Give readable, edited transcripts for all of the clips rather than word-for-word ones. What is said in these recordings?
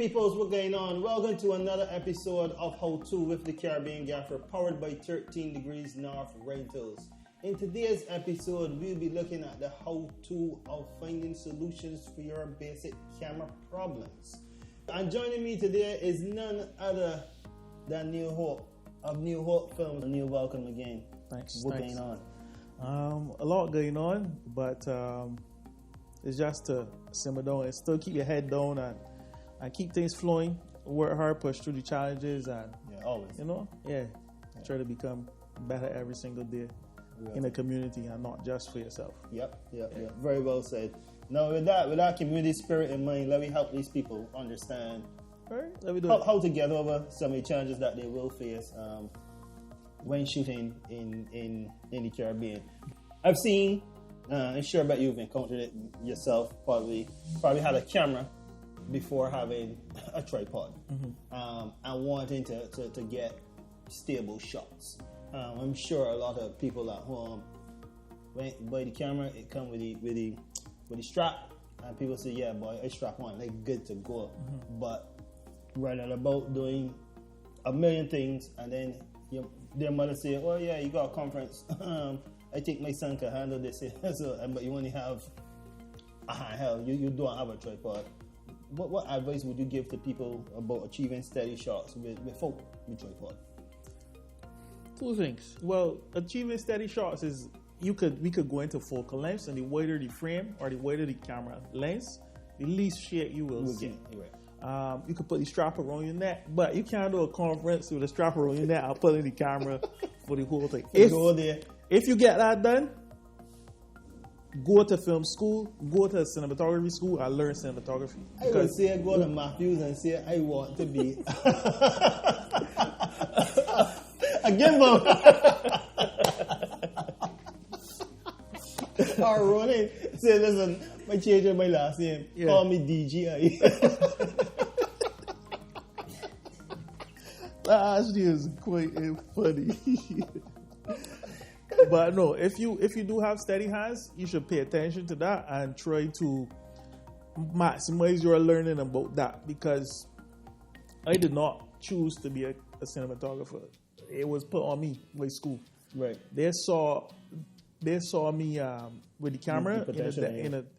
peoples, what's going on? Welcome to another episode of How To with the Caribbean Gaffer, powered by 13 Degrees North Rentals. In today's episode, we'll be looking at the how-to of finding solutions for your basic camera problems. And joining me today is none other than Neal Hope of Neal Hope Films. Neal, welcome again. Thanks. What's going on? A lot going on, but it's just to simmer down and still keep your head down and keep things flowing. Work hard, push through the challenges, and always. Try to become better every single day in the community and not just for yourself. Yep. Very well said. Now, with that community spirit in mind, let me help these people understand how to get over some of the challenges that they will face when shooting in the Caribbean. I've seen, I'm sure about you've encountered it yourself, probably had a camera before having a tripod, and wanting to get stable shots. I'm sure a lot of people at home, when buy the camera, it comes with the strap, and people say, yeah, boy, I strap on, like good to go. But running about doing a million things, and then their mother say, oh yeah, you got a conference. I think my son can handle this. But you only have a handheld. You don't have a tripod. What advice would you give to people about achieving steady shots with tripod? Two things. Well, achieving steady shots is we could go into focal lengths, and the wider the frame or the wider the camera lens, the least shit you will see. Right. You could put the strap around your neck, but you can't do a conference with a strap around your neck and put in the camera for the whole thing. If you get that done, go to film school, go to cinematography school, and learn cinematography. I would say go to Matthews and say, I want to be a gimbal. Or Ronan say, listen, I changed my last name. Yeah. Call me DGI. That actually is quite funny. But no, if you do have steady hands, you should pay attention to that and try to maximize your learning about that, because I did not choose to be a cinematographer. It was put on me by school. Right. They saw me with the camera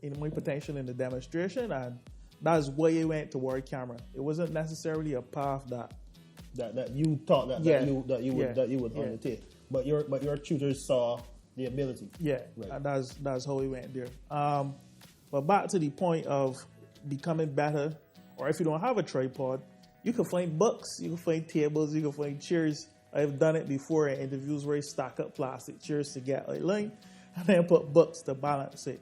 in my potential in the demonstration, and that's why I went toward camera. It wasn't necessarily a path that you thought that you would undertake. But your tutors saw the ability. Yeah, right. And that's how we went there. But back to the point of becoming better, or if you don't have a tripod, you can find books, you can find tables, you can find chairs. I've done it before in interviews where you stack up plastic chairs to get a line, and then put books to balance it.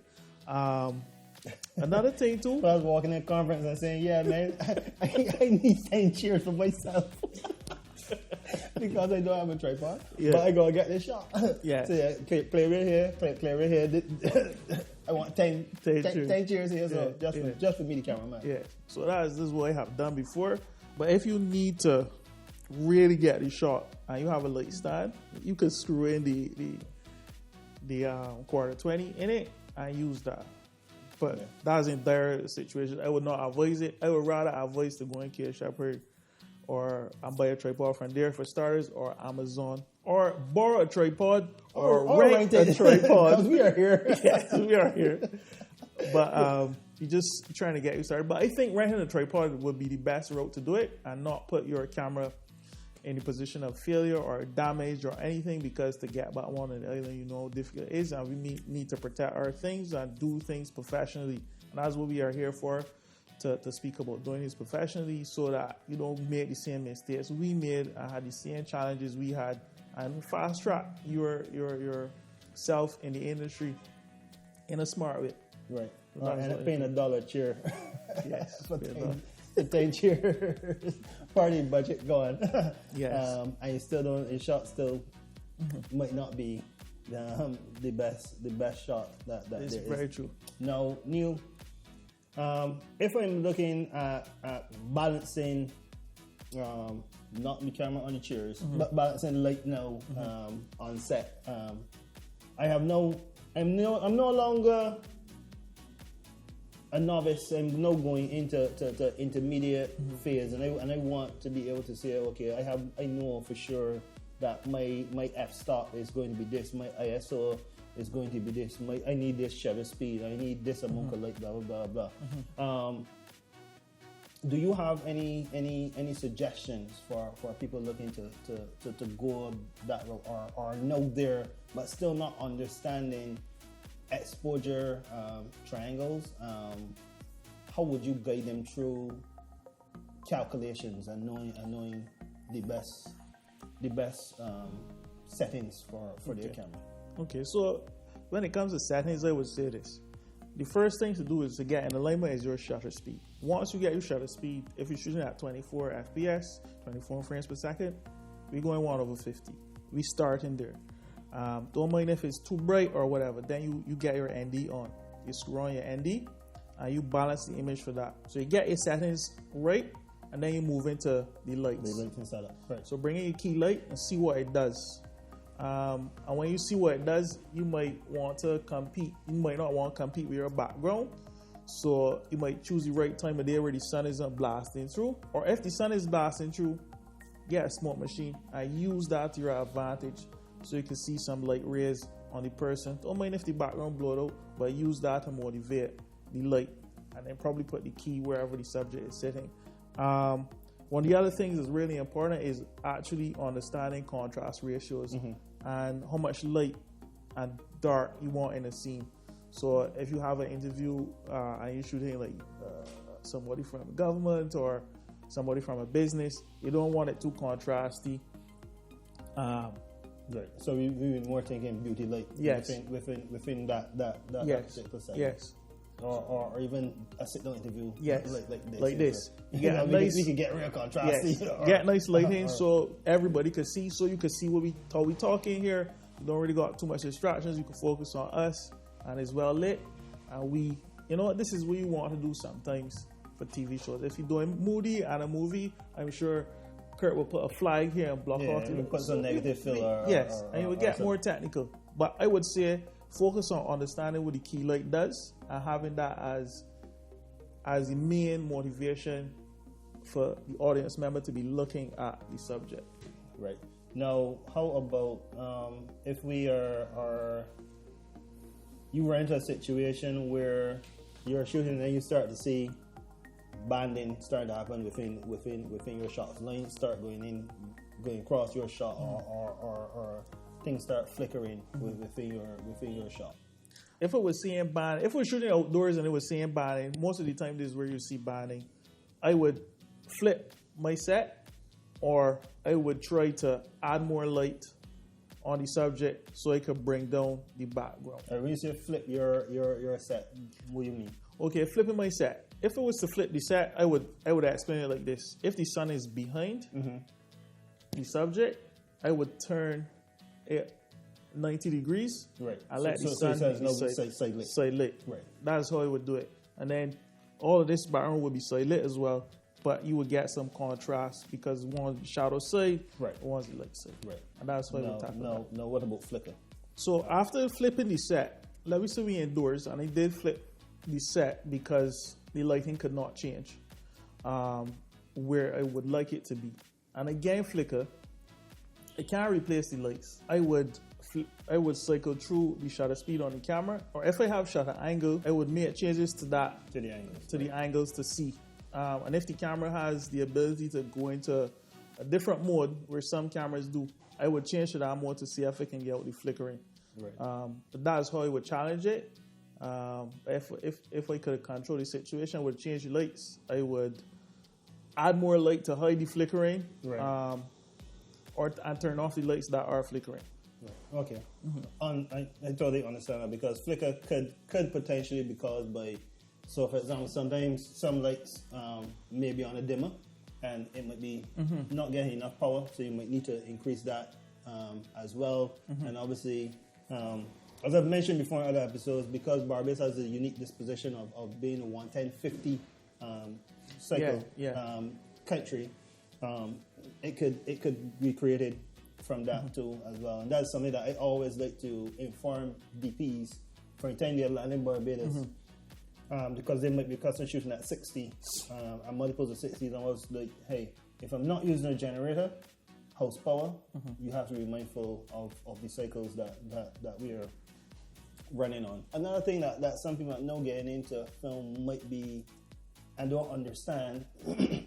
Another thing too. So I was walking in a conference and saying, yeah, man, I need 10 chairs for myself. Because I don't have a tripod, but I gotta get this shot. Yeah. So play right here, play right here. I want 10 chairs here, so just for me, the cameraman. Yeah. So this is what I have done before. But if you need to really get the shot and you have a light stand, you could screw in the quarter 20 in it and use that. But that's in their situation. I would not advise it. I would rather advise to go in K Shepherd, or buy a tripod from there for starters, or Amazon, or borrow a tripod, or rent a tripod. Because we are here. Yes, we are here. But you're just trying to get you started. But I think renting a tripod would be the best route to do it, and not put your camera in the position of failure or damage or anything, because to get back one on the island, you know how difficult it is, and we need to protect our things and do things professionally. And that's what we are here for. To speak about doing this professionally, so that you don't make the same mistakes we made and had the same challenges we had, and fast track your self in the industry in a smart way. Right. And paying $1 chair. Yes. for 10 chairs. Party budget gone. Yes. And you still don't. Your shot still might not be the best shot that it's there is. very true. Now, Neal. If I'm looking at balancing, not the camera on the chairs, but balancing light now on set, I'm no longer a novice and now going into to intermediate phase, and I want to be able to say, okay, I know for sure that my f-stop is going to be this, my ISO is going to be this, I need this shutter speed, I need this amount of light, blah blah blah blah. Do you have any suggestions for people looking to go that route, or know there but still not understanding exposure triangles? How would you guide them through calculations and knowing the best settings for their camera? Okay, so when it comes to settings, I would say this. The first thing to do is to get in alignment is your shutter speed. Once you get your shutter speed, if you're shooting at 24 FPS, 24 frames per second, we're going 1/50. We start in there. Don't mind if it's too bright or whatever. Then you get your ND on. You screw on your ND and you balance the image for that. So you get your settings right, and then you move into the lights. The lights inside that. Right. So bring in your key light and see what it does. And when you see what it does, you might want to compete. You might not want to compete with your background. So you might choose the right time of day where the sun isn't blasting through. Or if the sun is blasting through, get a smoke machine and use that to your advantage so you can see some light rays on the person. Don't mind if the background blurred out, but use that to motivate the light. And then probably put the key wherever the subject is sitting. One of the other things that's really important is actually understanding contrast ratios and how much light and dark you want in a scene. So if you have an interview and you're shooting like somebody from the government or somebody from a business, you don't want it too contrasty. Right. So we were more thinking beauty light. Yes. Within that yes. particular segment. Yes. Or even a sit-down interview. Yes. Like this. You get nice, we can get real contrast. Yes. Get nice lighting so everybody can see. So you can see how we talking here. You don't really got too much distractions. You can focus on us, and it's well lit. And this is what you want to do sometimes for TV shows. If you're doing moody and a movie, I'm sure Kirk will put a flag here and block off. Yeah, put some negative fill. Yes, and you will get more technical. But I would say focus on understanding what the key light does and having that as the main motivation for the audience member to be looking at the subject. Right. Now, how about if we you run into a situation where you're shooting and you start to see banding start to happen within your shots. Lines start going across your shot, or things start flickering within your shot. If it was seeing banding, if we're shooting outdoors and it was seeing banding, most of the time this is where you see banding. I would flip my set, or I would try to add more light on the subject so I could bring down the background. When you say flip your set, what do you mean? Okay, flipping my set. If it was to flip the set, I would explain it like this. If the sun is behind the subject, I would turn it 90 degrees. Right. And let the sun be side lit. Right. That's how I would do it. And then all of this background would be side lit as well, but you would get some contrast because one's shadow side, one's light side. Right. And that's how I would tackle that. Now what about flicker? So after flipping the set, let me say we indoors, and I did flip the set because the lighting could not change where I would like it to be. And again, flicker, I can't replace the lights. I would cycle through the shutter speed on the camera, or if I have shutter angle, I would make changes to the angles to see. And if the camera has the ability to go into a different mode, where some cameras do, I would change to that mode to see if I can get out the flickering. Right. But that's how I would challenge it. If I could control the situation, I would change the lights. I would add more light to hide the flickering, and turn off the lights that are flickering. Right. Okay. I totally understand that, because flicker could potentially be caused by, so for example, sometimes some lights may be on a dimmer and it might be not getting enough power, so you might need to increase that as well. And obviously, as I've mentioned before in other episodes, because Barbados has a unique disposition of being a 110-50 cycle country, it could be created from that too as well. And that's something that I always like to inform DPs for the time they're landing Barbados. because they might be custom shooting at 60 and multiples of 60s. And I was like, hey, if I'm not using a generator, horsepower, you have to be mindful of the cycles that we are running on. Another thing that some people that know getting into film might be and don't understand,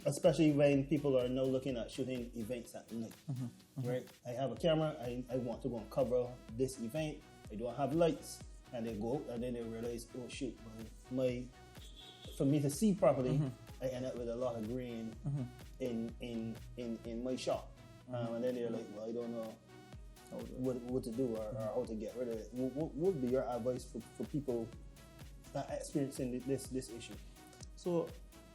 especially when people are now looking at shooting events at night, right? I have a camera, I want to go and cover this event, I don't have lights, and they go and then they realize, oh shoot, for me to see properly, I end up with a lot of green in my shot. And then they're like, well, I don't know what to do or how to get rid of it. What would be your advice for people that are experiencing this issue? So,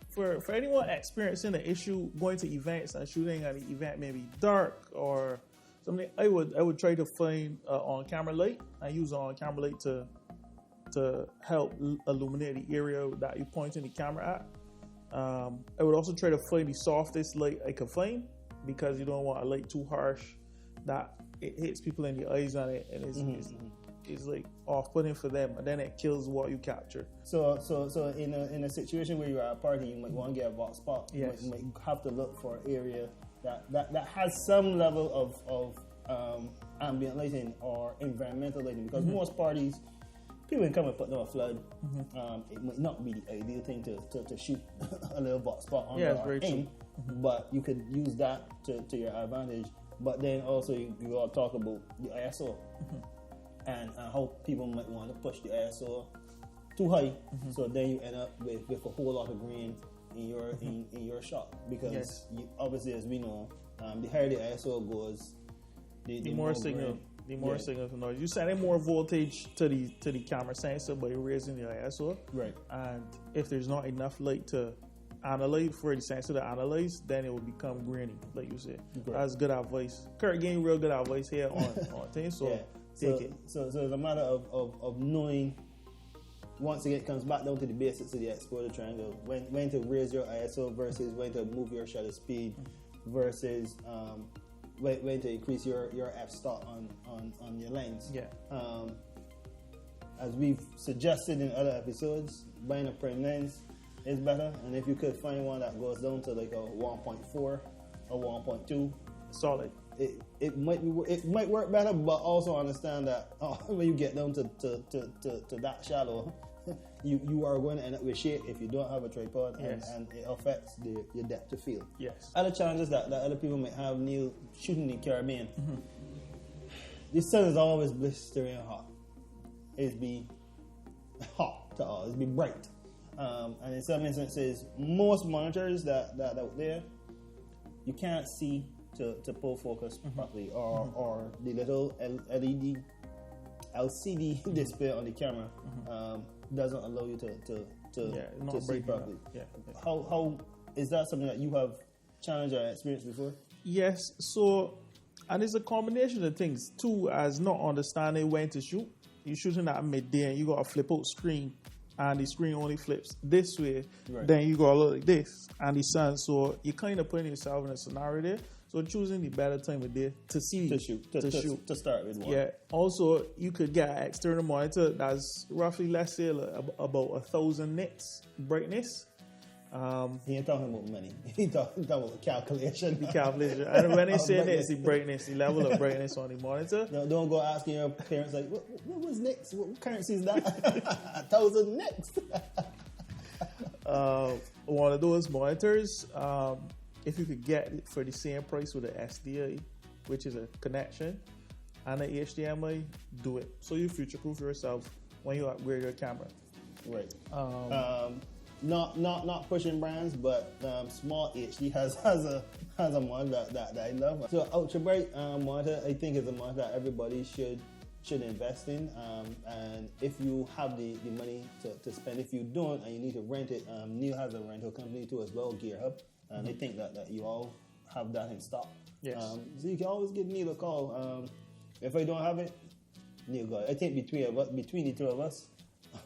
for anyone experiencing the issue going to events and shooting at an event maybe dark or something, I would try to find on camera light. I use on camera light to help illuminate the area that you're pointing the camera at. I would also try to find the softest light I could find, because you don't want a light too harsh that it hits people in the eyes on it and it's like off-putting for them, and then it kills what you capture. So in a situation where you're at a party, you might want to get a box spot. Yes. You might have to look for an area that has some level of ambient lighting or environmental lighting, because most parties, people can come and put down a flood. It might not be the ideal thing to shoot a little box spot on the aim, but you could use that to your advantage. But then also you all talk about the ISO and how people might want to push the ISO too high, so then you end up with a whole lot of green in your shot, because obviously, as we know, the higher the ISO goes, the more signal. The more signal to noise. You're sending more voltage to the camera sensor by raising the ISO. Right. And if there's not enough light to analyze for the sensor to analyze, then it will become grainy, like you said. Great. That's good advice. Kirk gave real good advice here on things. So take it. So it's a matter of knowing. Once again, it comes back down to the basics of the exposure triangle. When to raise your ISO versus when to move your shutter speed versus when to increase your f-stop on your lens. Yeah. As we've suggested in other episodes, buying a prime lens is better, and if you could find one that goes down to like a 1.4 or 1.2, solid. It might work better, but also understand that when you get down to that shallow, you are going to end up with shade if you don't have a tripod, and it affects your depth of field. Yes. Other challenges that other people might have, Neal, shooting in the Caribbean. The sun is always blistering hot. It's be hot to all. It's be bright. And in some instances, most monitors that out there, you can't see to pull focus properly, or the little LED LCD display on the camera doesn't allow you to see properly. Yeah. How is that something that you have challenged or experienced before? Yes. So, and it's a combination of things too, as not understanding when to shoot. You're shooting at midday and you got a flip out screen, and the screen only flips this way. Right. Then you got to look like this, and the sun. So you're kind of putting yourself in a scenario there. So choosing the better time of day to see to shoot to start with one. Yeah. Also, you could get an external monitor that's roughly, let's say, about 1,000 nits brightness. He ain't talking about money. He talking about calculation. The calculation. And when they say nits, the brightness, the level of brightness on the monitor. No, don't go asking your parents like, what was nits? What currency is that? 1,000 nits. One of those monitors. If you could get it for the same price with an SDI, which is a connection, and an HDMI, do it. So you future-proof yourself when you upgrade your camera. Right. Not pushing brands, but Small HD has a monitor that I love. So Ultra Bright monitor, I think, is a monitor that everybody should invest in. And if you have the money to spend, if you don't and you need to rent it, Neal has a rental company too as well, Gear Hub. And I think that you all have that in stock. Yes. So you can always give Neal a call. If I don't have it, Neal got it. I think between the two of us,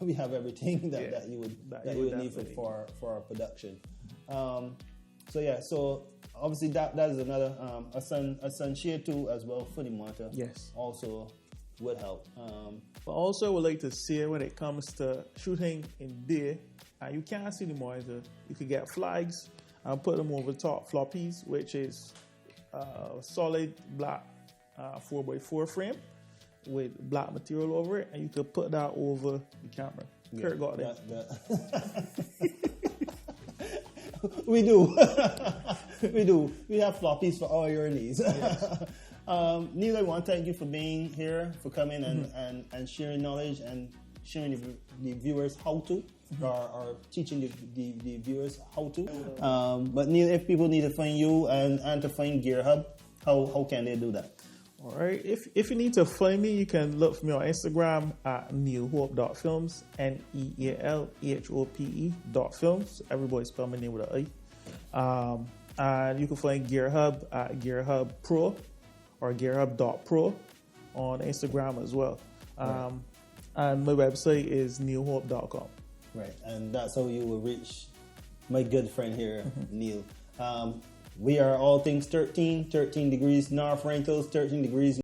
we have everything that you would need for our production. So obviously that is another a sunshade tool as well for the monitor. Yes. Also would help. But also, I would like to see when it comes to shooting in day, and you can't see anymore. You could get flags and put them over top floppies, which is solid black 4x4 frame with black material over it, and you could put that over the camera. Kirk got that. We do. We do. We have floppies for all your needs. Yes. Neal, I want to thank you for being here, for coming and sharing knowledge and showing the viewers how to, or teaching the viewers how to. But Neal, if people need to find you and to find Gear Hub, how can they do that? All right. If you need to find me, you can look for me on Instagram at nealhope.films, NEALHOPE.films. Everybody spell my name with an I. And you can find Gear Hub at Gear Hub Pro or gearhub.pro on Instagram as well. Right. And my website is nealhope.com. Right. And that's how you will reach my good friend here, Neal. We are all things 13 degrees north rentals, 13 degrees